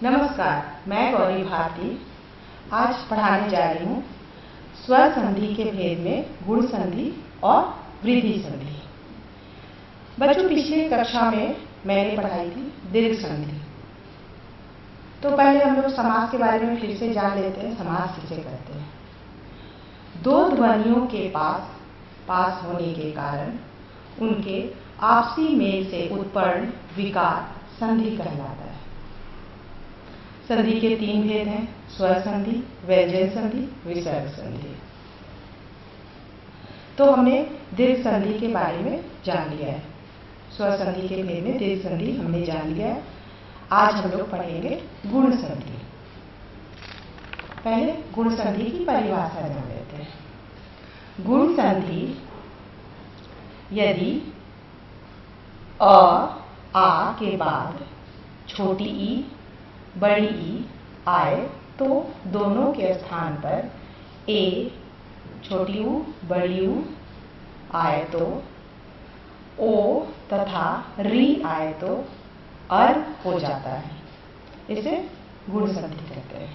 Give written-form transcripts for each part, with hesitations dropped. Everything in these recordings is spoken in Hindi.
नमस्कार, मैं गौरी भारती आज पढ़ाने जा रही हूँ स्वर संधि के भेद में गुण संधि और वृद्धि संधि। बच्चों, पिछली कक्षा में मैंने पढ़ाई थी दीर्घ संधि। तो पहले हम लोग समास के बारे में फिर से जान लेते हैं। समास किसे कहते हैं? दो ध्वनियों के पास होने के कारण उनके आपसी मेल से उत्पन्न विकार संधि कहलाता है। संधि के तीन भेद हैं: स्वर संधि, व्यंजन संधि, विसर्ग संधि। तो हमने दीर्घ संधि के बारे में जान लिया है। स्वर संधि के भेद में दीर्घ संधि हमने जान लिया है। आज हम लोग पढ़ेंगे गुण संधि। पहले गुण संधि की परिभाषा जान लेते हैं। गुण संधि यदि आ के बाद छोटी ई बड़ी ई आए तो दोनों के स्थान पर ए छोटी ऊ बड़ी ऊ आए तो ओ तथा री आए तो अर हो जाता है। इसे गुण संधि कहते हैं।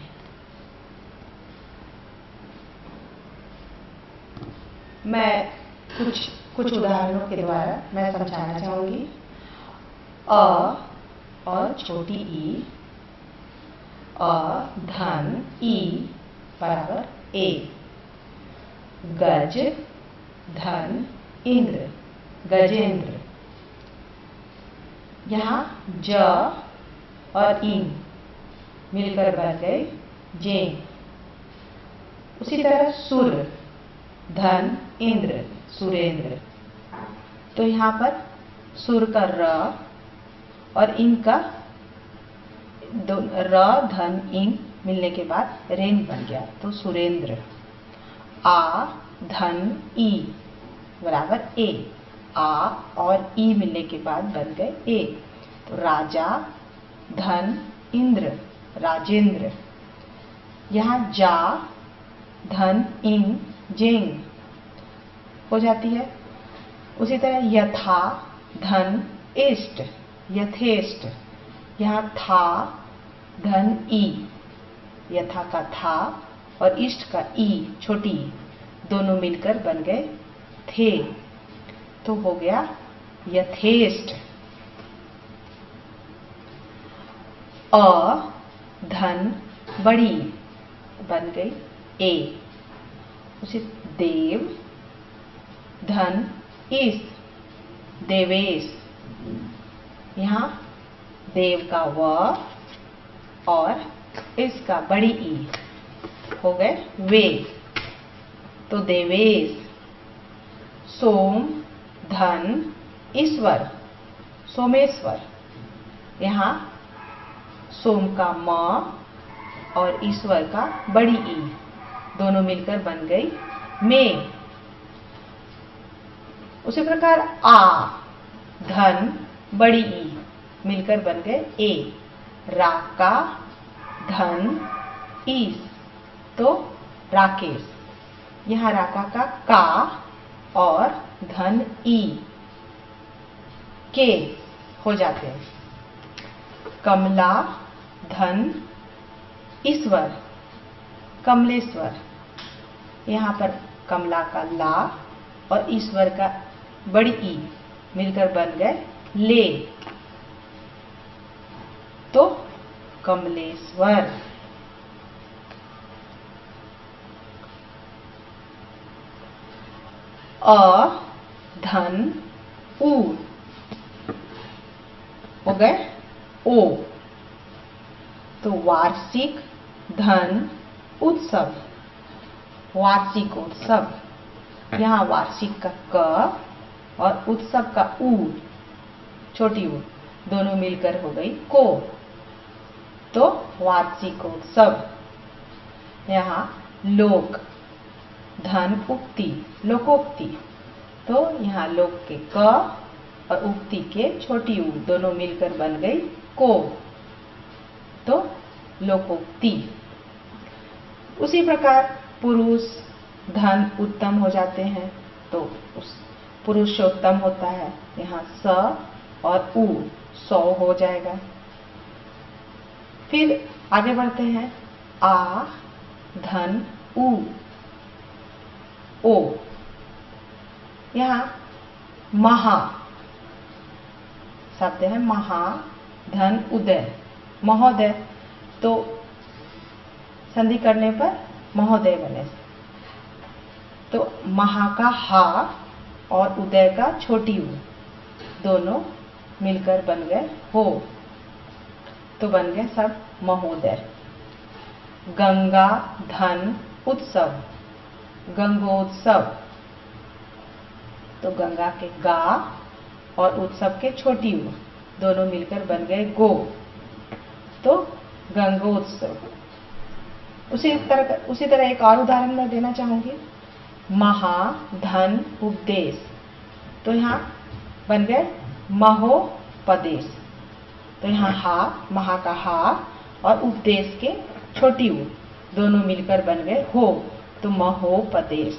मैं कुछ उदाहरणों के द्वारा मैं समझाना चाहूंगी। अ और छोटी ई, अ धन ई बराबर ए, गज धन इंद्र गजेंद्र। यहाँ ज और इन मिलकर बन गए जें। उसी तरह सुर धन इंद्र सुरेंद्र। तो यहाँ पर सुर का र और इन का र धन इन मिलने के बाद रेन बन गया तो सुरेंद्र। आ धन ई बराबर ए, आ और ई मिलने के बाद बन गए ए तो राजा धन इंद्र राजेंद्र। यहाँ जा धन इन जेंग हो जाती है। उसी तरह यथा धन इष्ट यथेष्ट। यहाँ था धन ई, यथा का था और इष्ट का ई छोटी दोनों मिलकर बन गए थे तो हो गया यथेष्ट। अ धन बड़ी बन गई ए। उसे देव धन इस देवेश। यहाँ देव का व और इसका बड़ी ई हो गए वे तो देवेश। सोम धन ईश्वर सोमेश्वर। यहाँ सोम का म और ईश्वर का बड़ी ई दोनों मिलकर बन गई में। उसी प्रकार आ धन बड़ी ई मिलकर बन गए ए, राका धन ईस तो राकेश। यहाँ राका का और धन ई के हो जाते हैं। कमला धन ईश्वर कमलेश्वर। यहाँ पर कमला का ला और ईश्वर का बड़ी ई मिलकर बन गए ले तो कमलेश्वर। अ धन ऊ हो गए ओ तो वार्षिक धन उत्सव वार्षिक उत्सव। यहाँ वार्षिक का क और उत्सव का ऊ छोटी ऊ दोनों मिलकर हो गई को तो वार्षिकोत्सव। यहाँ लोक धन उक्ति लोकोक्ति तो यहाँ लोक के क और उक्ति के छोटी ऊ दोनों मिलकर बन गई को तो लोकोक्ति। उसी प्रकार पुरुष धन उत्तम हो जाते हैं तो उस पुरुषोत्तम होता है। यहाँ स और उ 100 हो जाएगा। फिर आगे बढ़ते हैं। आ धन उ ओ, यहाँ महा शब्द है, महा धन उदय महोदय, तो संधि करने पर महोदय बने। तो महा का हा और उदय का छोटी उ दोनों मिलकर बन गए हो, तो बन गए सब महोदय। गंगा धन उत्सव गंगोत्सव, तो गंगा के गा और उत्सव के छोटी उ दोनों मिलकर बन गए गो, तो गंगोत्सव। उसी तरह एक और उदाहरण मैं देना चाहूंगी। महा धन उपदेश, तो यहाँ बन गए महोपदेश। तो यहाँ हा महा का हा और उपदेश के छोटी उ दोनों मिलकर बन गए हो, तो महोपदेश।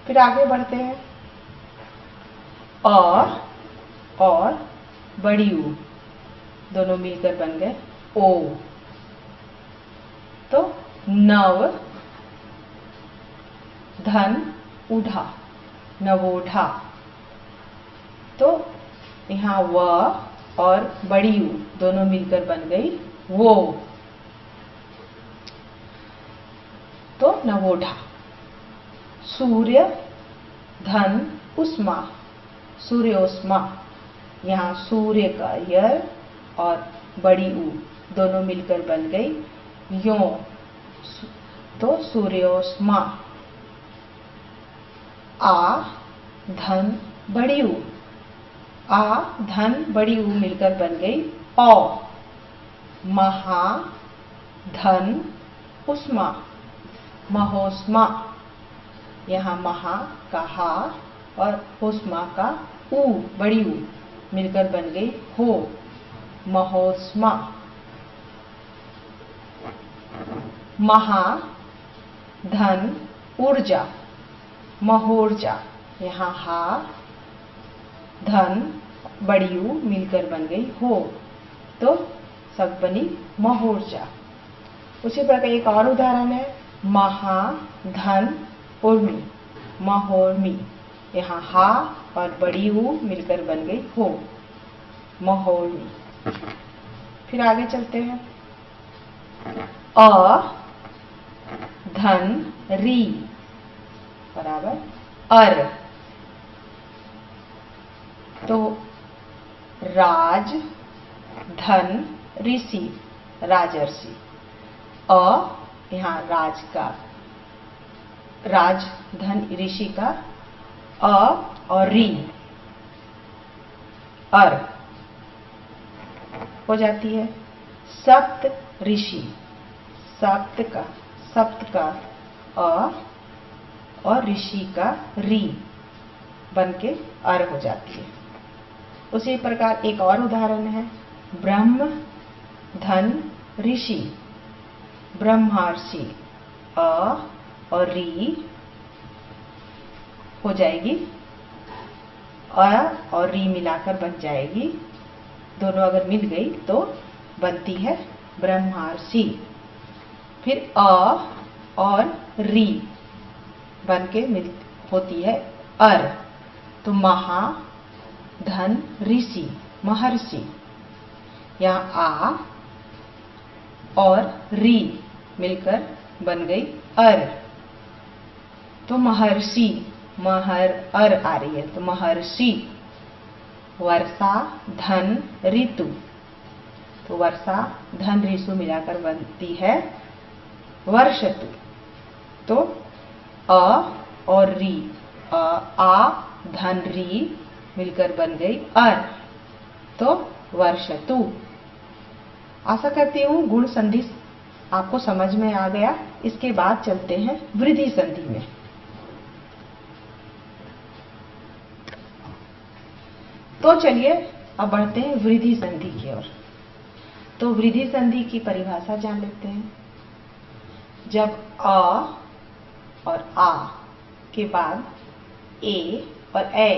फिर आगे बढ़ते हैं। और बड़ी उ दोनों मिलकर बन गए ओ, तो नव धन उठा नवोढ़ा, तो यहाँ व और बड़ी उ दोनों मिलकर बन गई वो, तो नवोढ़ा। सूर्य धन उष्मा सूर्योष्मा, यहाँ सूर्य का य और बड़ी उ दोनों मिलकर बन गई यो, तो सूर्योष्मा। आ धन बड़ी उ आ धन बड़ी उ मिलकर बन गई औ, महा धन उष्मा महोष्मा, यहाँ महा का हा और उष्मा का उ बड़ी उ मिलकर बन गई हो, महोष्मा। महा धन ऊर्जा महोर्जा, यहाँ हा धन बड़ी उ मिलकर बन गई हो, तो सब बनी महोर्जा। उसी प्रकार एक और उदाहरण है। महा धन उर्मी महोर्मी, यहाँ हा और बड़ी उ मिलकर बन गई हो, महोर्मी। फिर आगे चलते हैं। अ धन री बराबर अर, तो राज धन ऋषि राजर्षि। अ यहाँ राज धन ऋषि का अ और री अर हो जाती है। सप्त ऋषि सप्त का अ और ऋषि का री बनके अर हो जाती है। उसी प्रकार एक और उदाहरण है। ब्रह्म धन ऋषि ब्रह्मर्षि, अ और री हो जाएगी, अ और री मिलाकर बन जाएगी, दोनों अगर मिल गई तो बनती है ब्रह्मर्षि। फिर अ और री बनके होती है अर, तो महा धन ऋषि महर्षि, यहाँ आ और री मिलकर बन गई अर, तो महर्षि महर अर आ रही है, तो महर्षि। वर्षा धन ऋतु, तो वर्षा धन ऋतु मिलाकर बनती है वर्षतु, तो अ और री आ धन री मिलकर बन गई अर, तो वर्षतु। आशा करती हूँ गुण संधि आपको समझ में आ गया। इसके बाद चलते हैं वृद्धि संधि में। तो चलिए अब बढ़ते हैं वृद्धि संधि की ओर। तो वृद्धि संधि की परिभाषा जान लेते हैं। जब अ और आ के बाद ए और ए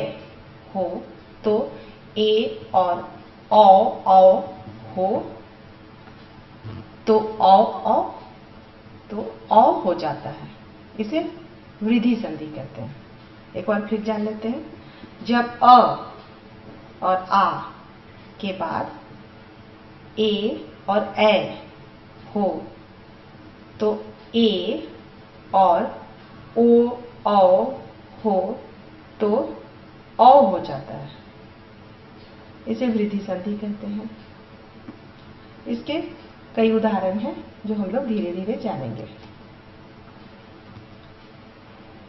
हो तो ए और औ हो तो औ तो औ हो जाता है, इसे वृद्धि संधि कहते हैं। एक बार फिर जान लेते हैं। जब अ और आ के बाद ए और ए हो तो ए और ओ औ हो तो औ हो जाता है, इसे वृद्धि संधि कहते हैं। इसके कई उदाहरण हैं जो हम लोग धीरे धीरे जानेंगे।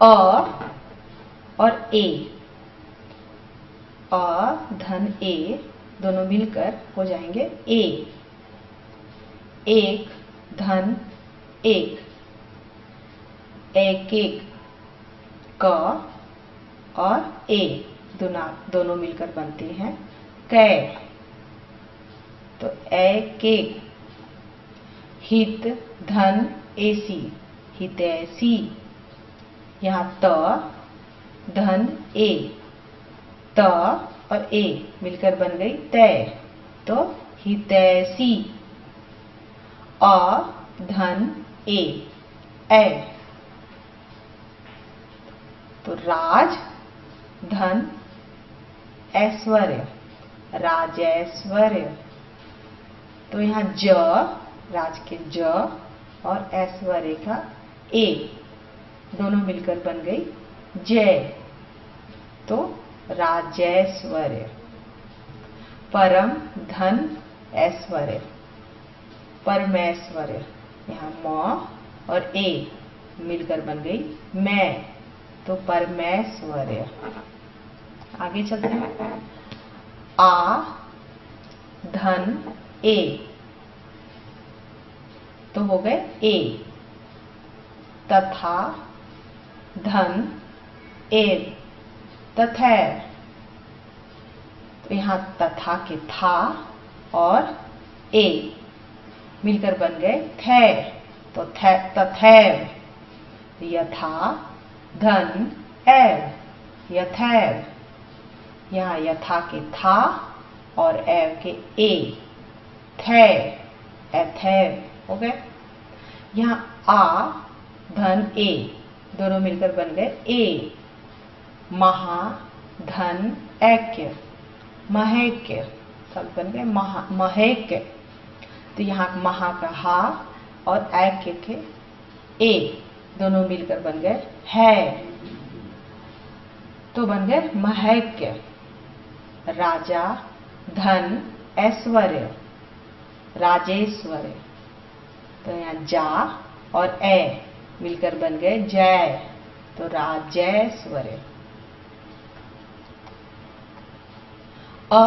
अ और ए, अ धन ए दोनों मिलकर हो जाएंगे ए। एक धन एक, एक एक, क और ए दोनों मिलकर बनते हैं कै। तो एक एक, हित धन एसी, हितैषी। यहाँ त धन ए, त और ए मिलकर बन गई तय, तो हितैषी। अ धन ए, ऐ। तो राज धन ऐश्वर्य, राजैश्वर्य। तो यहाँ ज, राज के ज और ऐश्वर्य का ए दोनों मिलकर बन गई जय, तो राजैश्वर्य। परम धन ऐश्वर्य, परमैश्वर्य। यहाँ म और ए मिलकर बन गई मैं, तो परमैश्वर्य। आगे चलते हैं। आ धन ए तो हो गए ए। तथा धन एर, तथैर। तो यहाँ तथा के था और ए मिलकर बन गए थै, तो तथैर। यथा धन ऐर, यथैर। यहाँ यथा के था और ऐर के ए, थै, एथैर हो गए। यहाँ आ धन ए दोनों मिलकर बन गए ए। महा धन ऐक्य, महैक्य, सब बन गए महैक्य। तो यहाँ महा का हा और ऐक्य के ए दोनों मिलकर बन गए है, तो बन गए महैक्य। राजा धन ऐश्वर्य, राजेश्वर्य। तो यहाँ जा और ए मिलकर बन गए जय, तो राजैश्वर्य। अ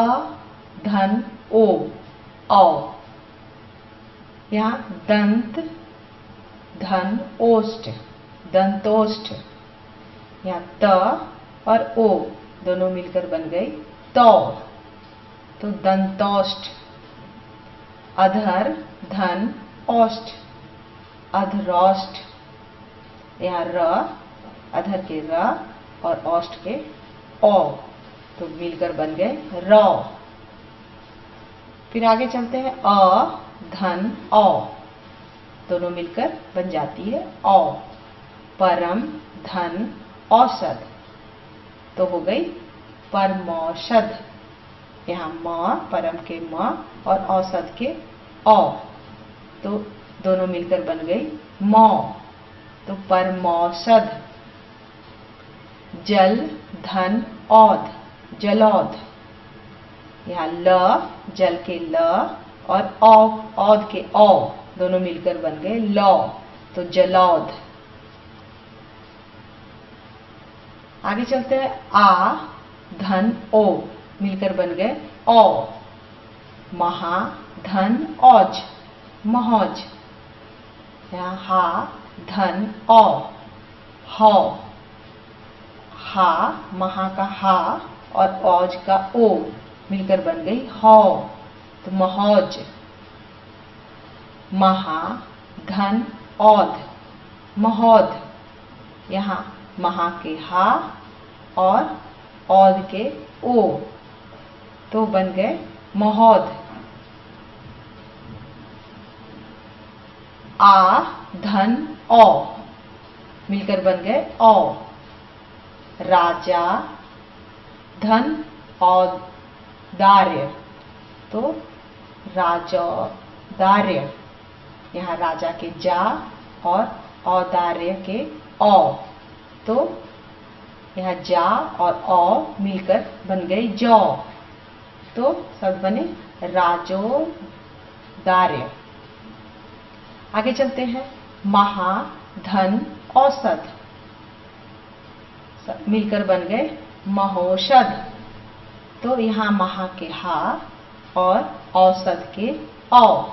धन ओ, औ। यहाँ दंत धन ओष्ठ, दंतोष्ठ। यहाँ त और ओ दोनों मिलकर बन गई तौ, तो दंतोष्ठ। अधर धन औष्ठ, अधरोष्ठ। यहाँ र, अधर के र और औष्ठ के औ, तो मिलकर बन गए रौ। फिर आगे चलते हैं। अ धन औ दोनों मिलकर बन जाती है औ। परम धन औषध तो हो गई परमौषध। यहाँ म, परम के म और औषध के औ, तो दोनों मिलकर बन गई मौ, तो परमौषध। जल धन औध, जलौध। यहाँ ल, जल के ल और औध के औ दोनों मिलकर बन गए लौ, तो जलौध। आगे चलते हैं। आ धन ओ मिलकर बन गए औ। महा धन औज, महौज। यहाँ हा धन औ, हौ। हा, महा का हा और औज का ओ मिलकर बन गई हौ, तो महौज। महा धन औध, महौध। यहाँ महा के हा और औध के ओ, तो बन गए महौध। आ धन औ मिलकर बन गए औ। राजा धन औदार्य, तो राजौदार्य। यहाँ राजा के जा और औदार्य के औ, तो यहाँ जा और औ मिलकर बन गई जौ, तो शब्द बने राजोदार्य। आगे चलते हैं। महा धन औषध मिलकर बन गए महोषध, तो यहाँ महा के हा और औषध के औ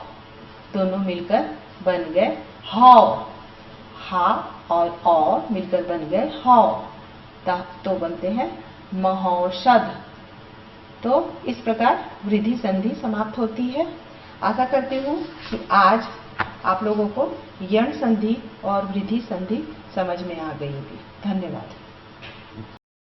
दोनों मिलकर बन गए हौ। हा और औ मिलकर बन गए हौ, तो बनते हैं महौषध। तो इस प्रकार वृद्धि संधि समाप्त होती है। आशा करती हूँ कि आज आप लोगों को यण संधि और वृद्धि संधि समझ में आ गई होगी। धन्यवाद।